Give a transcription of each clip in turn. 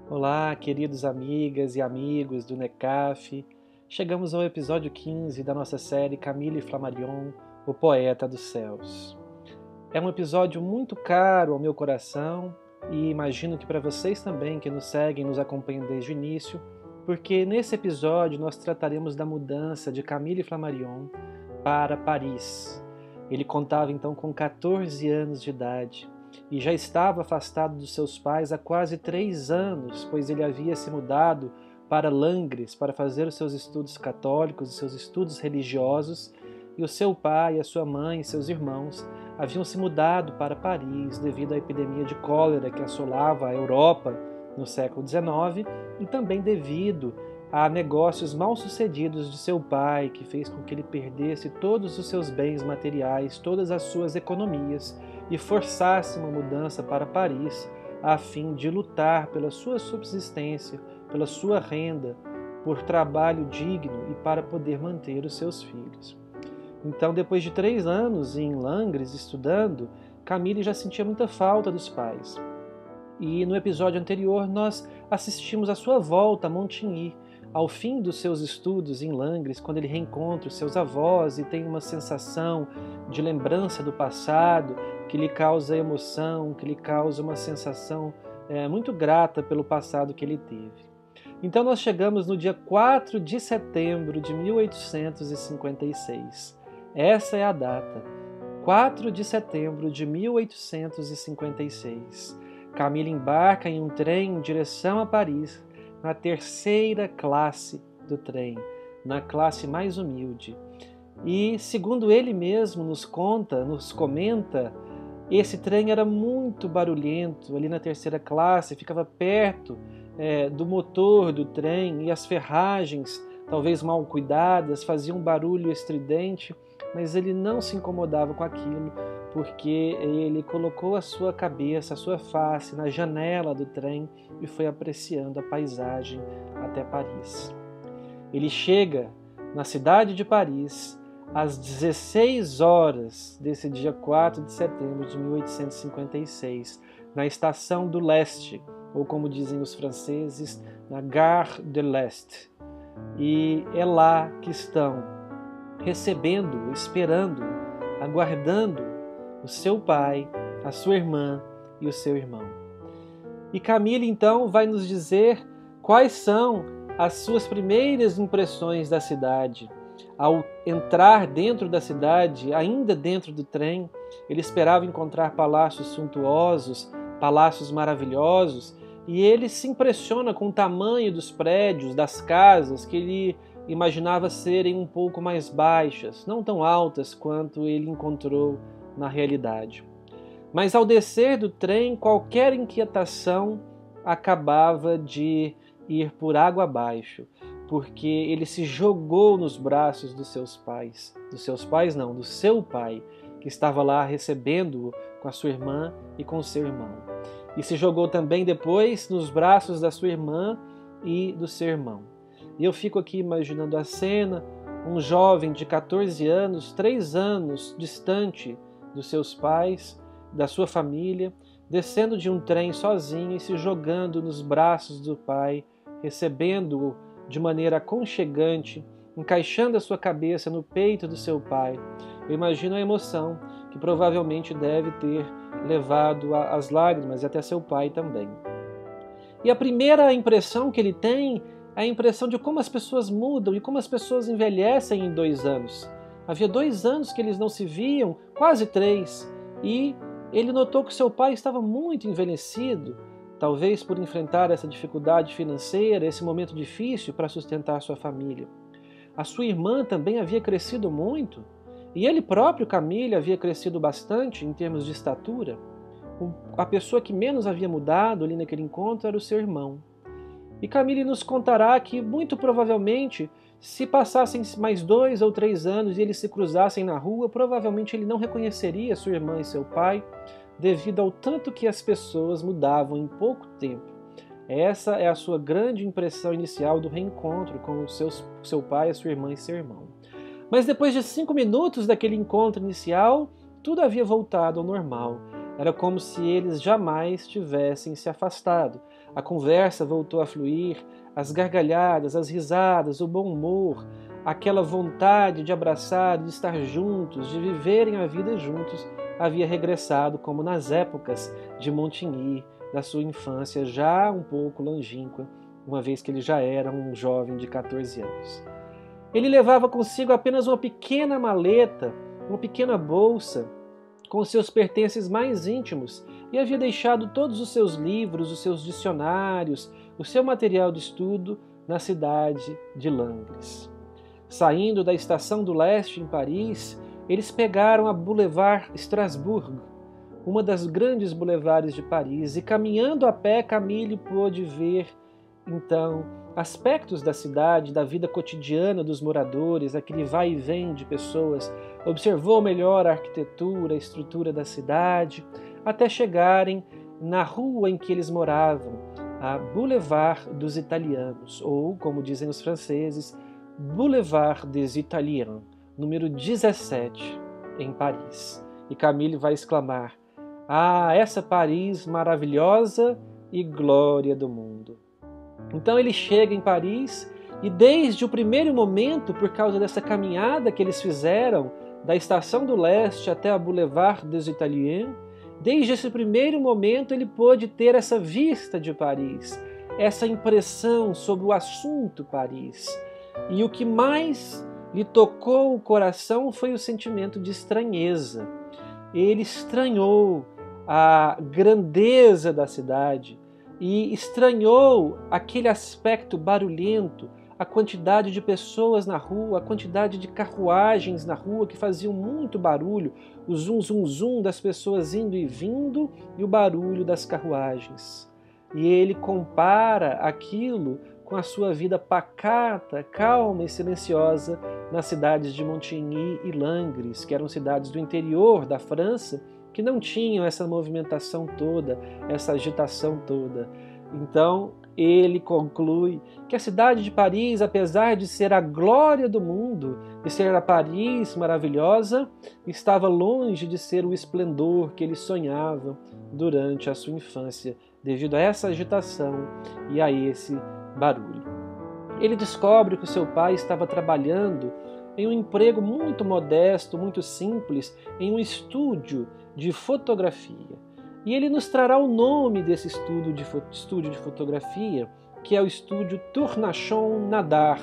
Olá, queridos amigas e amigos do NECAF. Chegamos ao episódio 15 da nossa série Camille Flammarion, o Poeta dos Céus. É um episódio muito caro ao meu coração e imagino que para vocês também que nos seguem, nos acompanham desde o início, porque nesse episódio nós trataremos da mudança de Camille Flammarion para Paris. Ele contava então com 14 anos de idade e já estava afastado dos seus pais há quase 3 anos, pois ele havia se mudado para Langres para fazer os seus estudos católicos, os seus estudos religiosos, e o seu pai, a sua mãe e seus irmãos haviam se mudado para Paris devido à epidemia de cólera que assolava a Europa no século XIX e também devido a negócios mal sucedidos de seu pai, que fez com que ele perdesse todos os seus bens materiais, todas as suas economias, e forçasse uma mudança para Paris a fim de lutar pela sua subsistência, pela sua renda, por trabalho digno e para poder manter os seus filhos. Então, depois de 3 anos em Langres estudando, Camille já sentia muita falta dos pais. E no episódio anterior nós assistimos a sua volta a Montigny, ao fim dos seus estudos em Langres, quando ele reencontra os seus avós e tem uma sensação de lembrança do passado que lhe causa emoção, que lhe causa uma sensação muito grata pelo passado que ele teve. Então nós chegamos no dia 4 de setembro de 1856. Essa é a data, 4 de setembro de 1856. Camille embarca em um trem em direção a Paris, na 3ª classe do trem, na classe mais humilde. E, segundo ele mesmo nos comenta, esse trem era muito barulhento, ali na 3ª classe, ficava perto do motor do trem e as ferragens, talvez mal cuidadas, faziam um barulho estridente, mas ele não se incomodava com aquilo, porque ele colocou a sua cabeça, a sua face na janela do trem e foi apreciando a paisagem até Paris. Ele chega na cidade de Paris às 16 horas desse dia 4 de setembro de 1856, na estação do Leste, ou como dizem os franceses, na Gare de l'Est. E é lá que estão recebendo, esperando, aguardando o seu pai, a sua irmã e o seu irmão. E Camille então vai nos dizer quais são as suas primeiras impressões da cidade. Ao entrar dentro da cidade, ainda dentro do trem, ele esperava encontrar palácios suntuosos, palácios maravilhosos, e ele se impressiona com o tamanho dos prédios, das casas, que ele imaginava serem um pouco mais baixas, não tão altas quanto ele encontrou na realidade. Mas ao descer do trem, qualquer inquietação acabava de ir por água abaixo, porque ele se jogou nos braços dos seus pais. Do seu pai, que estava lá recebendo-o com a sua irmã e com o seu irmão. E se jogou também depois nos braços da sua irmã e do seu irmão. E eu fico aqui imaginando a cena, um jovem de 14 anos, 3 anos distante dos seus pais, da sua família, descendo de um trem sozinho e se jogando nos braços do pai, recebendo-o de maneira aconchegante, encaixando a sua cabeça no peito do seu pai. Eu imagino a emoção que provavelmente deve ter levado às lágrimas e até seu pai também. E a primeira impressão que ele tem é a impressão de como as pessoas mudam e como as pessoas envelhecem em 2 anos. Havia 2 anos que eles não se viam, quase 3, e ele notou que seu pai estava muito envelhecido, talvez por enfrentar essa dificuldade financeira, esse momento difícil para sustentar sua família. A sua irmã também havia crescido muito, e ele próprio, Camille, havia crescido bastante em termos de estatura. A pessoa que menos havia mudado ali naquele encontro era o seu irmão. E Camille nos contará que, muito provavelmente, se passassem mais 2 ou 3 anos e eles se cruzassem na rua, provavelmente ele não reconheceria sua irmã e seu pai, devido ao tanto que as pessoas mudavam em pouco tempo. Essa é a sua grande impressão inicial do reencontro com seu pai, a sua irmã e seu irmão. Mas depois de 5 minutos daquele encontro inicial, tudo havia voltado ao normal. Era como se eles jamais tivessem se afastado. a conversa voltou a fluir, as gargalhadas, as risadas, o bom humor, aquela vontade de abraçar, de estar juntos, de viverem a vida juntos, havia regressado como nas épocas de Montigny, da sua infância já um pouco longínqua, uma vez que ele já era um jovem de 14 anos. Ele levava consigo apenas uma pequena maleta, uma pequena bolsa, com seus pertences mais íntimos, e havia deixado todos os seus livros, os seus dicionários, o seu material de estudo na cidade de Langres. Saindo da Estação do Leste, em Paris, eles pegaram a Boulevard Strasbourg, uma das grandes boulevards de Paris, e caminhando a pé, Camille pôde ver, então, aspectos da cidade, da vida cotidiana dos moradores, aquele vai e vem de pessoas, observou melhor a arquitetura, a estrutura da cidade, até chegarem na rua em que eles moravam, a Boulevard dos Italianos, ou, como dizem os franceses, Boulevard des Italiens, número 17, em Paris. E Camille vai exclamar: "Ah, essa Paris maravilhosa e glória do mundo!" Então ele chega em Paris e desde o primeiro momento, por causa dessa caminhada que eles fizeram da Estação do Leste até a Boulevard des Italiens, desde esse primeiro momento ele pôde ter essa vista de Paris, essa impressão sobre o assunto Paris. E o que mais lhe tocou o coração foi o sentimento de estranheza. Ele estranhou a grandeza da cidade e estranhou aquele aspecto barulhento, a quantidade de pessoas na rua, a quantidade de carruagens na rua que faziam muito barulho, o zum zum zum das pessoas indo e vindo e o barulho das carruagens. E ele compara aquilo com a sua vida pacata, calma e silenciosa nas cidades de Montigny e Langres, que eram cidades do interior da França, que não tinham essa movimentação toda, essa agitação toda. Então, ele conclui que a cidade de Paris, apesar de ser a glória do mundo, de ser a Paris maravilhosa, estava longe de ser o esplendor que ele sonhava durante a sua infância, devido a essa agitação e a esse barulho. Ele descobre que o seu pai estava trabalhando em um emprego muito modesto, muito simples, em um estúdio de fotografia. E ele nos trará o nome desse estúdio de fotografia, que é o estúdio Tournachon Nadar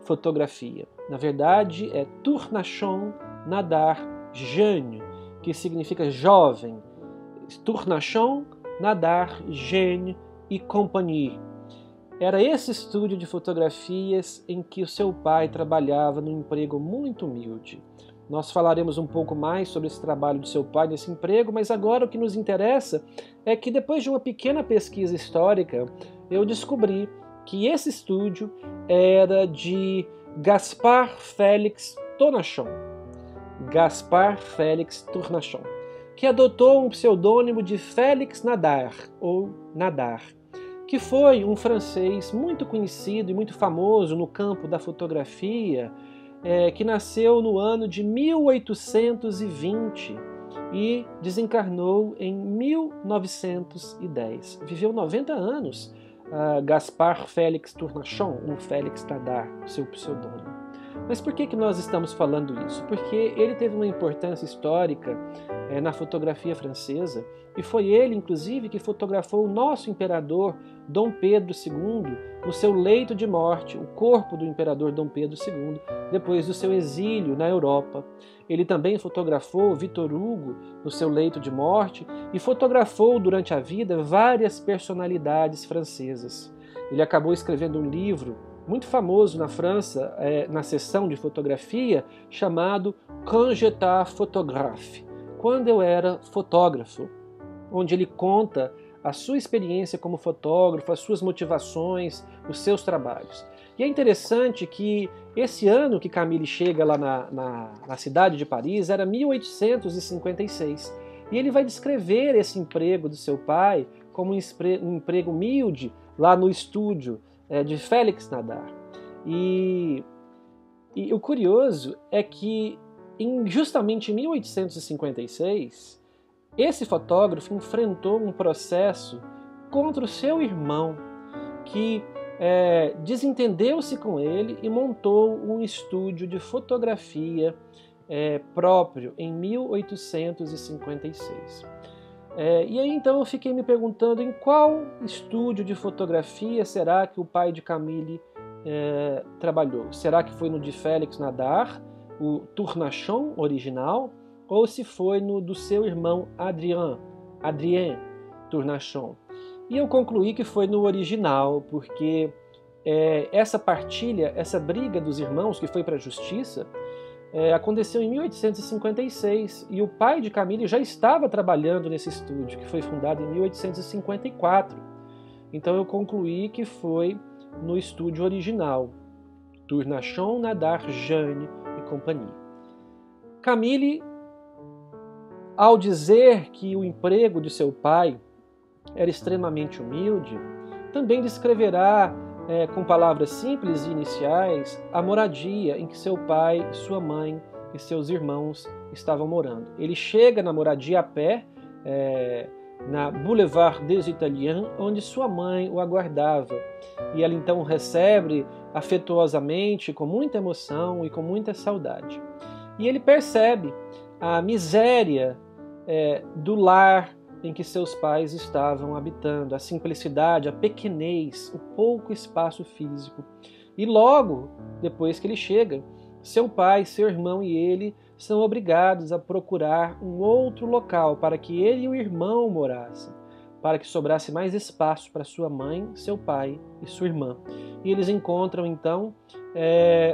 Fotografia. Na verdade, é Tournachon Nadar Jeune, que significa jovem. Tournachon Nadar Jeune e Compagnie. Era esse estúdio de fotografias em que o seu pai trabalhava num emprego muito humilde. Nós falaremos um pouco mais sobre esse trabalho de seu pai nesse emprego, mas agora o que nos interessa é que depois de uma pequena pesquisa histórica, eu descobri que esse estúdio era de Gaspard Félix Tournachon. Gaspard Félix Tournachon, que adotou um pseudônimo de Félix Nadar, ou Nadar, que foi um francês muito conhecido e muito famoso no campo da fotografia, que nasceu no ano de 1820 e desencarnou em 1910. Viveu 90 anos, Gaspard Félix Tournachon, ou Félix Nadar, seu pseudônimo. Mas por que nós estamos falando isso? Porque ele teve uma importância histórica na fotografia francesa, e foi ele, inclusive, que fotografou o nosso imperador Dom Pedro II no seu leito de morte, o corpo do imperador Dom Pedro II, depois do seu exílio na Europa. Ele também fotografou Victor Hugo no seu leito de morte e fotografou durante a vida várias personalidades francesas. Ele acabou escrevendo um livro muito famoso na França, na seção de fotografia, chamado Quand j'étais photographe, quando eu era fotógrafo, onde ele conta a sua experiência como fotógrafo, as suas motivações, os seus trabalhos. E é interessante que esse ano que Camille chega lá na cidade de Paris era 1856, e ele vai descrever esse emprego do seu pai como um emprego humilde lá no estúdio de Félix Nadar. E o curioso é que justamente em 1856, esse fotógrafo enfrentou um processo contra o seu irmão, que desentendeu-se com ele e montou um estúdio de fotografia próprio em 1856. E aí então eu fiquei me perguntando em qual estúdio de fotografia será que o pai de Camille trabalhou. Será que foi no de Félix Nadar, o Tournachon original, ou se foi no do seu irmão Adrien Tournachon? E eu concluí que foi no original, porque essa partilha, essa briga dos irmãos que foi para a justiça, aconteceu em 1856 e o pai de Camille já estava trabalhando nesse estúdio, que foi fundado em 1854. Então eu concluí que foi no estúdio original, Tournachon, Nadar, Jeanne e companhia. Camille, ao dizer que o emprego de seu pai era extremamente humilde, também descreverá com palavras simples e iniciais a moradia em que seu pai, sua mãe e seus irmãos estavam morando. Ele chega na moradia a pé, na Boulevard des Italiens, onde sua mãe o aguardava. E ela então recebe afetuosamente, com muita emoção e com muita saudade. E ele percebe a miséria do lar em que seus pais estavam habitando, a simplicidade, a pequenez, o pouco espaço físico. E logo depois que ele chega, seu pai, seu irmão e ele são obrigados a procurar um outro local para que ele e o irmão morassem, para que sobrasse mais espaço para sua mãe, seu pai e sua irmã. E eles encontram então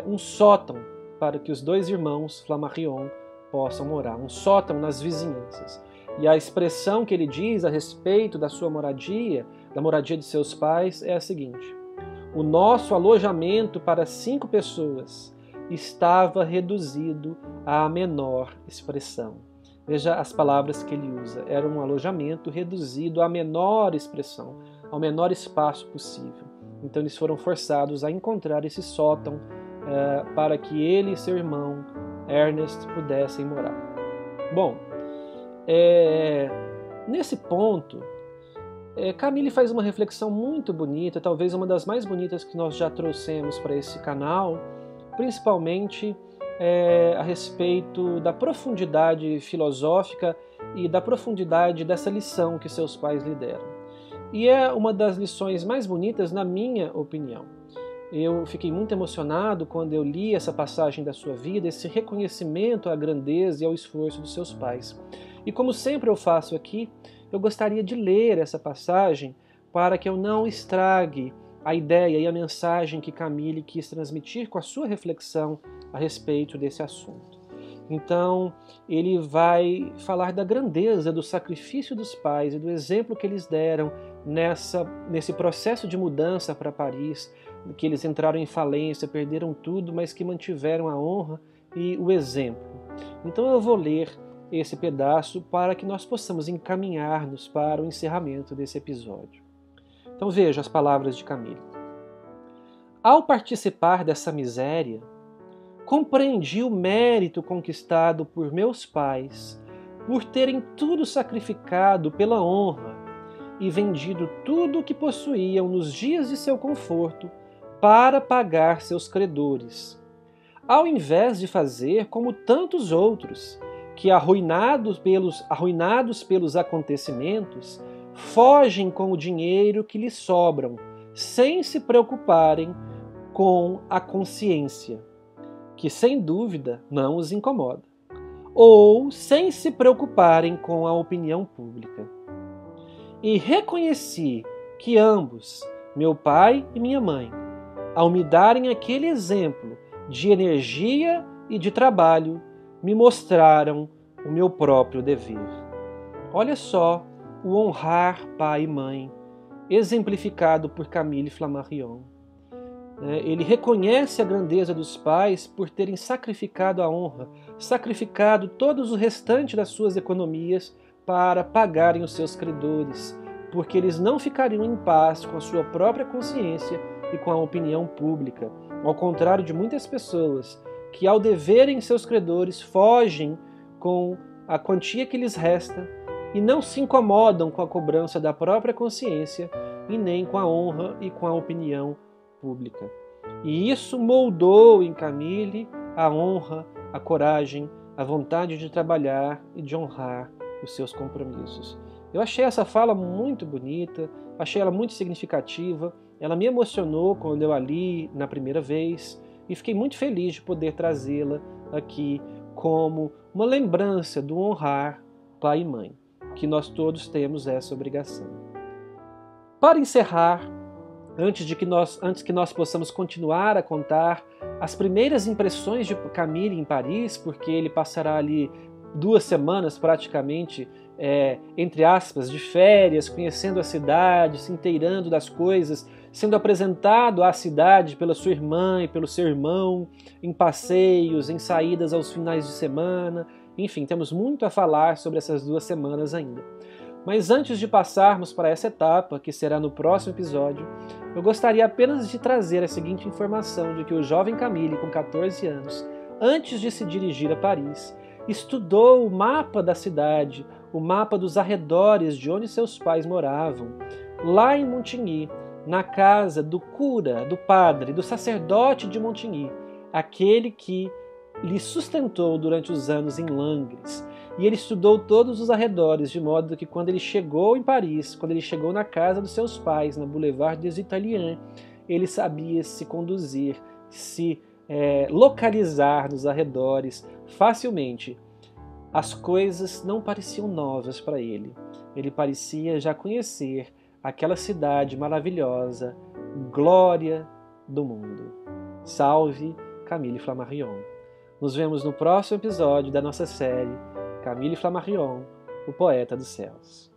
um sótão para que os dois irmãos Flammarion possam morar, um sótão nas vizinhanças. E a expressão que ele diz a respeito da sua moradia, da moradia de seus pais, é a seguinte: o nosso alojamento para 5 pessoas estava reduzido à menor expressão. Veja as palavras que ele usa. Era um alojamento reduzido à menor expressão, ao menor espaço possível. Então eles foram forçados a encontrar esse sótão para que ele e seu irmão Ernest pudessem morar. Bom, nesse ponto, Camille faz uma reflexão muito bonita, talvez uma das mais bonitas que nós já trouxemos para esse canal, principalmente a respeito da profundidade filosófica e da profundidade dessa lição que seus pais lhe deram. E é uma das lições mais bonitas, na minha opinião. Eu fiquei muito emocionado quando eu li essa passagem da sua vida, esse reconhecimento à grandeza e ao esforço dos seus pais. E como sempre eu faço aqui, eu gostaria de ler essa passagem para que eu não estrague a ideia e a mensagem que Camille quis transmitir com a sua reflexão a respeito desse assunto. Então, ele vai falar da grandeza do sacrifício dos pais e do exemplo que eles deram nesse processo de mudança para Paris, que eles entraram em falência, perderam tudo, mas que mantiveram a honra e o exemplo. Então eu vou ler esse pedaço para que nós possamos encaminhar-nos para o encerramento desse episódio. Então veja as palavras de Camille. Ao participar dessa miséria, compreendi o mérito conquistado por meus pais por terem tudo sacrificado pela honra e vendido tudo o que possuíam nos dias de seu conforto para pagar seus credores, ao invés de fazer como tantos outros, que arruinados pelos acontecimentos, fogem com o dinheiro que lhes sobram, sem se preocuparem com a consciência, que sem dúvida não os incomoda, ou sem se preocuparem com a opinião pública. E reconheci que ambos, meu pai e minha mãe, ao me darem aquele exemplo de energia e de trabalho, me mostraram o meu próprio dever. Olha só o honrar pai e mãe, exemplificado por Camille Flammarion. Ele reconhece a grandeza dos pais por terem sacrificado a honra, sacrificado todos o restante das suas economias para pagarem os seus credores, porque eles não ficariam em paz com a sua própria consciência e com a opinião pública, ao contrário de muitas pessoas que, ao deverem seus credores, fogem com a quantia que lhes resta e não se incomodam com a cobrança da própria consciência e nem com a honra e com a opinião pública. E isso moldou em Camille a honra, a coragem, a vontade de trabalhar e de honrar os seus compromissos. Eu achei essa fala muito bonita, achei ela muito significativa, ela me emocionou quando eu a li na primeira vez e fiquei muito feliz de poder trazê-la aqui como uma lembrança do honrar pai e mãe, que nós todos temos essa obrigação. Para encerrar, antes que nós possamos continuar a contar as primeiras impressões de Camille em Paris, porque ele passará ali 2 semanas praticamente, entre aspas, de férias, conhecendo a cidade, se inteirando das coisas, sendo apresentado à cidade pela sua irmã e pelo seu irmão, em passeios, em saídas aos finais de semana. Enfim, temos muito a falar sobre essas 2 semanas ainda. Mas antes de passarmos para essa etapa, que será no próximo episódio, eu gostaria apenas de trazer a seguinte informação de que o jovem Camille, com 14 anos, antes de se dirigir a Paris, estudou o mapa da cidade, o mapa dos arredores de onde seus pais moravam, lá em Montigny, na casa do cura, do padre, do sacerdote de Montigny, aquele que lhe sustentou durante os anos em Langres. E ele estudou todos os arredores, de modo que quando ele chegou em Paris, quando ele chegou na casa dos seus pais, na Boulevard des Italiens, ele sabia se conduzir, se localizar nos arredores facilmente. As coisas não pareciam novas para ele. Ele parecia já conhecer aquela cidade maravilhosa, glória do mundo. Salve Camille Flammarion. Nos vemos no próximo episódio da nossa série Camille Flammarion, o poeta dos céus.